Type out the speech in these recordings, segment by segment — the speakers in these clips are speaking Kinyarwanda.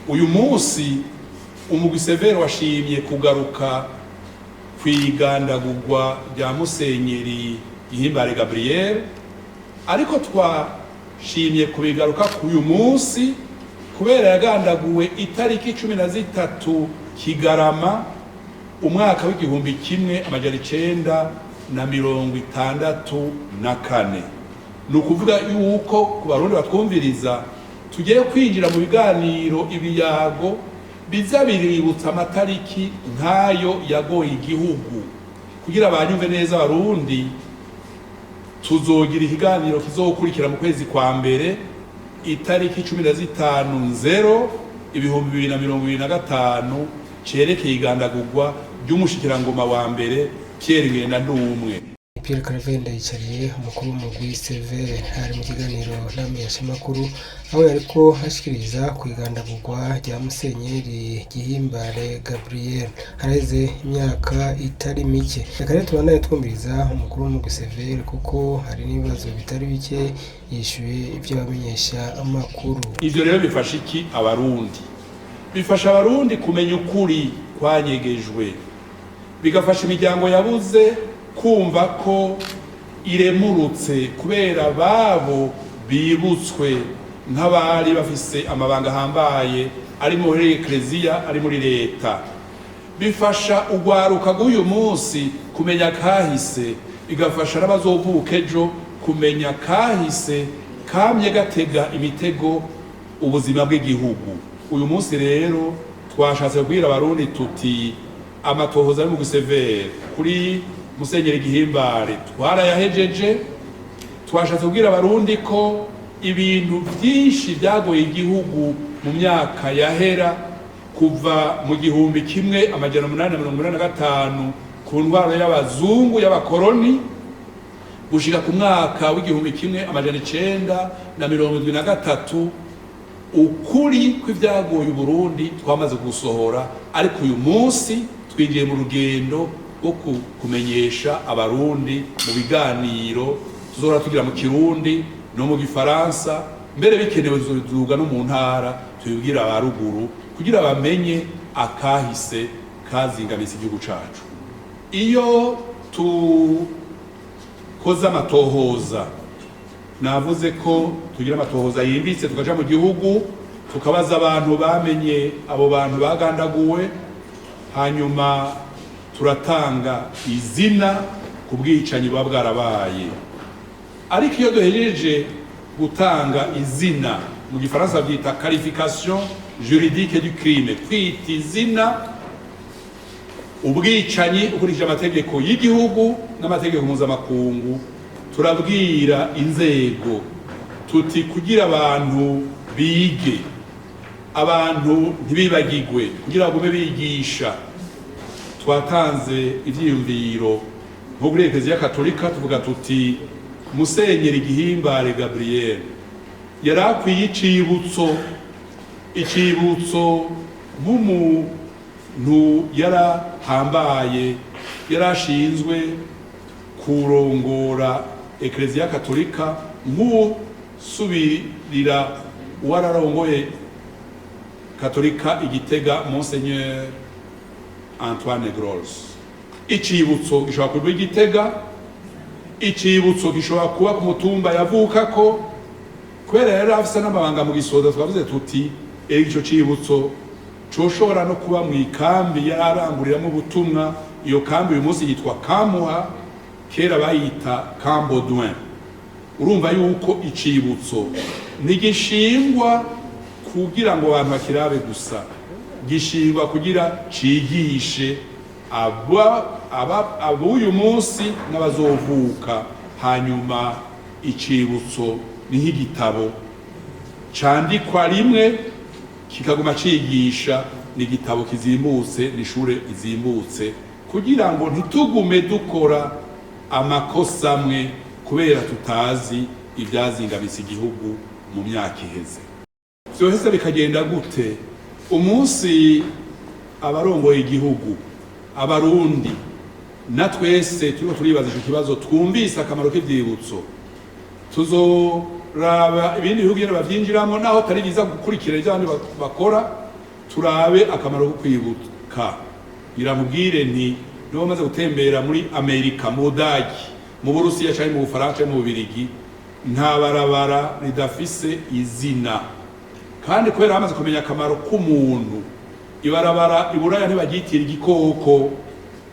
uyu munsi umugwi severe washimye kugaruka kwigandagurwa rya Musenyeri GIHIMBARE Gabriel, ariko twashimye kubigaruka k'uyu munsi kubera yagandaguwe itariki 13 Kigarama umwaka w'igihumbi kimwe amajana 964. ni ukuvuga yuko ku barundi batwumviriza tugiye kwinjira mu biganiro ibiyago biza biributsa amatariki nk'ayo yagoye igihugu. Kugira banyumve neza abarundi, tuzogira ikiganiro kizokurikira mu kwezi kwa mbere itariki 15/0/2025 cerekeye igandagurwa ry'umushikirangoma wa mbere Pierre Ngendandumwe. Pierre Claver Ndayicariye umukuru w'umugwi severe hari mu kiganiro n'amenyeshamakuru aho yariko hashikiriza kwigandagurwa rya Musenyeri GIHIMBARE Gabriel hareze imyaka itari mike. Reka rero tubandanye twumviriza umukuru w'umugwi severe kuko hari n'ibibazo bitari bike yishuye ibyo bamenyesha amakuru. Ivyo rero bifasha iki abarundi? Bifasha abarundi kumenya ukuri kwanyegejwe, bigafasha imiryango yabuze kumva ko iremurutse kubera babo bibutswe nk'abari bafise amabanga hambaye ari muri ekleziya ari muri leta. Bifasha ugwaruka rw'uyu munsi kumenya kahise, bigafasha n'abazovuka ejo kumenya kahise kamye gatega imitego ubuzima bw'igihugu. Uyu munsi rero twashatse kubwira abarundi tuti amatohoza ari mu gusevere kuri Musenyeri GIHIMBARE twarayahejeje. Twashatse kubwira abarundi ko ibintu byinshi byagoye igihugu mu myaka yahera kuva mu 1885 ku ndwara y'abazungu y'abakoroni gushika ku mwaka w'1973 ukuri kw'ivyagoye Burundi twamaze gusohora. Ariko uyu munsi twinjiye mu rugendo rwo kumenyesha abarundi mu biganiro tuzora tugira mu Kirundi no mu Gifaransa, mbere bikenewe tuzuga no mu ntara tubibwira abaruguru kugira bamenye akahise kazingamisa igihugu cacu. Iyo tukoza amatohoza, navuze ko tugira amatohoza yimbitse tukaja mu gihugu tukabaza abantu bamenye abo bantu bagandaguwe, hanyuma turatanga izina ku bwicanyi buba bwarabaye. Ariko iyo duhejeje gutanga izina, mu Gifaransa byita qualification juridique du crime, kwita izina ubwicanyi ukurikije amategeko y'igihugu n'amategeko mpuzamakungu, turabwira inzego tuti kugira abantu bige, abantu ntibibagigwe, kugira bagume bigisha. Twatanze ivyiyumviro nko kuri Ekleziya Katolika tuvuga tuti Musenyeri GIHIMBARE Gabriel yarakwiye icibutso nk'umuntu yarahambaye, yarashinzwe kurongora Ekleziya Katolika nk'usubirira uwararongoye Katolika Igitega Monseigneur Antoine Gross. Icibutso gishobora kuba Igitega, icibutso gishobora kuba ku mutumba yavukako, kubera yari afise n'amabanga mu gisoda. Twavuze tuti ico cibutso coshobora no kuba mu ikambi yaranguriramo ubutumwa. Iyo kambi uyu munsi yitwa Kamuha, kera bayita Cambodouin. Urumva yuko icibutso ntigishingwa kugira ngo abantu bakirabe gusa, gishingwa kugira cigishe abuyu munsi n'abazovuka. Hanyuma icibutso ni nk'igitabo candikwa rimwe kikaguma cigisha, ni igitabo kizimbutse, n'ishure izimbutse, kugira ngo ntitugume dukora amakosa amwe kubera tutazi ibyazingamisa igihugu mu myaka iheze. Vyoheze bikagenda gute? Umunsi abarongoye igihugu, abarundi na twese turiko turibaza ico kibazo, twumvise akamaro k'ivyibutso, tuzoraba ibindi bihugu nyene bavyinjiramo naho tari biza gukurikira ivyo abandi bakora, turabe akamaro ko kwibuka. Iramubwire nti niba bamaze gutembera muri Amerika, mu Budagi, mu Burusiya cyangwa mu Bufaransa, mu Bubirigi, nta barabara ridafise izina. Kandi kubera bamaze kumenya akamaro k'umuntu, ibarabara iburaya ntibagitira igikoko.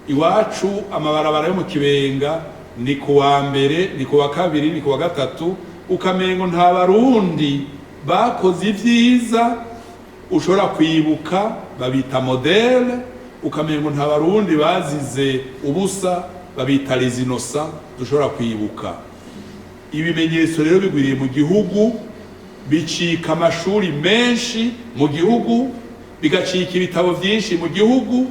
Iwacu amabarabara yo mu Kibenga ni kuwa mbere, ni kuwa kabiri, ni kuwa gatatu, ukamengo nta barundi bakoze ivyiza ushobora kwibuka, babita modele. Ukamengo nta barundi bazize ubusa, babita les innocents, dushobora kwibuka. Ibimenyetso rero bigwiriye mu gihugu, bicika amashuri menshi mu gihugu, bigacika ibitabo vyinshi mu gihugu,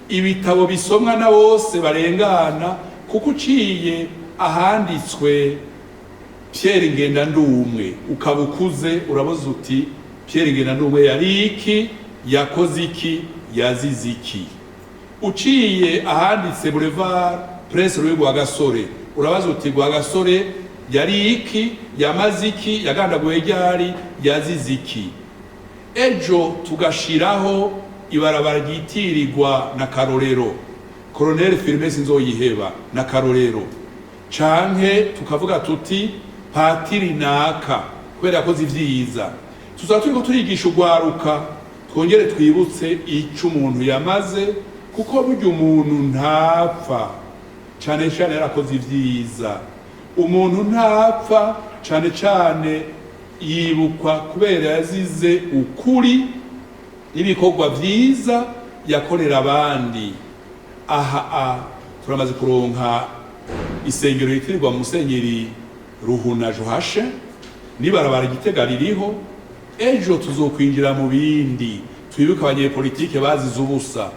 ibitabo bisomwa na bose barengana, kuko uciye ahanditswe Pierre Ngendandumwe ukabukuze uraboza uti Pierre Ngendandumwe yari iki, yakoze iki, yazize iki. Uciye ahanditse Boulevard Prince Louis Rwagasore urabaza uti Rwagasore yari iki, yamaze iki, yagandaguwe ryari, yazize iki. Ejo tugashiraho ibarabara ryitirirwa na Karorero, Colonel Firme Sinzoyiheba na Karorero, canke tukavuga tuti Patiri naka kubera yakoze ivyiza. Tuzaba turiko turigisha urwaruka, twongere twibutse ico umuntu yamaze, kuko burya umuntu ntapfa cane cane yarakoze ivyiza. Umuntu ntapfa cane cane yibukwa kubera yazize ukuri n'ibikorwa vyiza yakorera abandi. Aha turamaze kuronka isengero ritirirwa Musenyeri Ruhuna Johashe, nibarabara Gitega ririho. Ejo tuzokwinjira mu bindi, twibuka abanyepolitike bazize ubusa,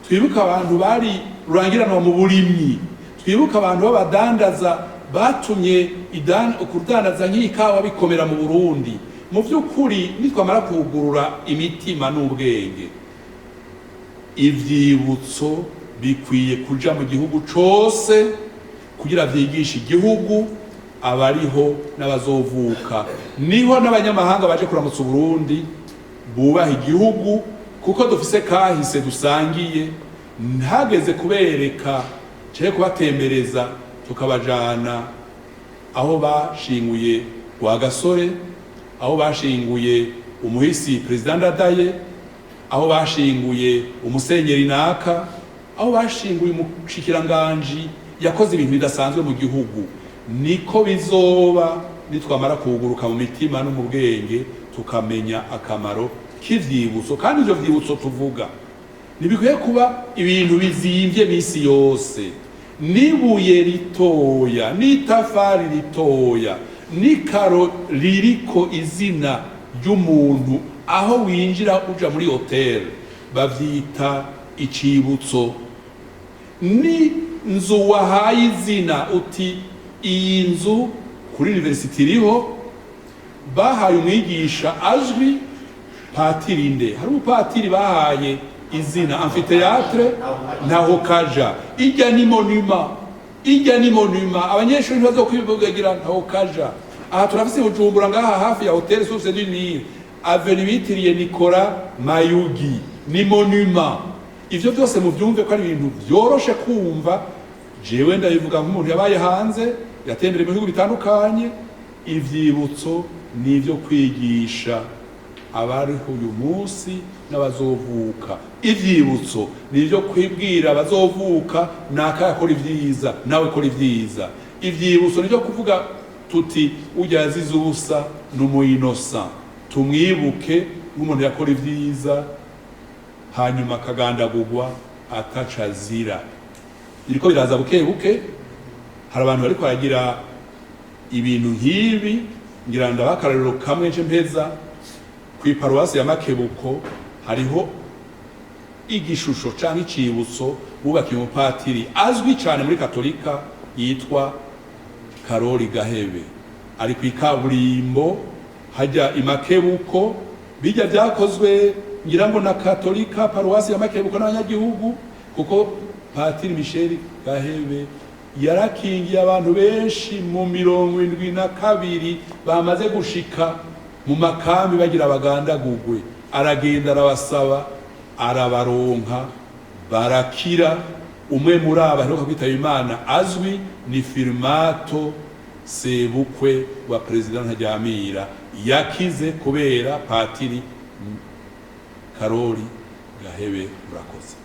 twibuka abantu bari rurangiranwa mu burimyi, twibuka abantu b'abadandaza batumye kudandaza nk'ikawa bikomera mu Burundi. Mu vy'ukuri nitwamara kugurura imitima n'ubwenge, ivyibutso bikwiye kuja mu gihugu cose kugira vyigishe igihugu, abariho n'abazovuka. Niho n'abanyamahanga baje kuramutsa Burundi bubaha igihugu, kuko dufise kahise dusangiye. Ntageze kubereka cye kubatembereza tukabajana aho bashinguye Rwagasore, aho bashinguye umuhisi President Ndadaye, aho bashinguye umusenyeri naka, aho bashinguye umushikiranganji yakoze ibintu bidasanzwe mu gihugu. Niko bizoba nitwamara kuguruka mu mitima no mu bwenge, tukamenya akamaro k'ivyibutso. Kandi ivyo vyibutso tuvuga nibikwiye kuba ibintu bizimvye misi yose, nibuye ritoya, n'itafari ritoya, n'ikaro ririko izina ry'umuntu, aho winjira uja muri hotel bavyita icibutso. Ni nzu wahaye izina uti iyi nzu kuri university iriho, bahaye umwigisha azwi Patiri nde, hari umupatiri bahaye izina amfiteatre ntaho kaja. Ijya ni monument, abanyeshuri bazo kwivugira ntaho kaja. Aha turafise Bujumbura ngaha hafi ya Hotel Source du Nil, avenue bitiriye Nicolas Mayugi, ni monument. Ivyo byose muvyumve ko ari ibintu byoroshe kumva. Jewe ndabivuga nk'umuntu yabaye hanze, yatembere mu bihugu bitandukanye. Ivyibutso nivyo kwigisha abariho uyu munsi n'abazovuka. Ivyibutso nivyo kwibwira abazovuka, naka yakora ivyiza nawe kora ivyiza. Ivyibutso nivyo kuvuga tuti ujya yazize ubusa n'umuyinosa, tumwibuke nk'umuntu yakora ivyiza hanyuma akagandagurwa atacazira. Biriko biraza buke buke, hari abantu bariko baragira ibintu nk'ibi. Ngira ndabakarero kamwe nje mpeza kw'iparuwasi ya Makebuko, hariho igishusho canke icibutso bubakiye umupatiri azwi cyane muri Katolika yitwa Karoli Gahebe, ari kw'ikaburimbo hajya i Makebuko. Bijya byakozwe ngira ngo na Katolika, paruwasi ya Makebuko n'abanyagihugu, kuko Patiri Michel Gahebe yarakingiye abantu benshi mu 72 bamaze gushika mu makambi bagira abagandagugwe. Aragenda arabasaba arabaronka barakira. Umwe muri aba aheruka kwitaba Imana azwi ni Firmato sebukwe wa Perezida Ntaryamira, yakize kubera Patiri Karori Gahebe. Murakoze.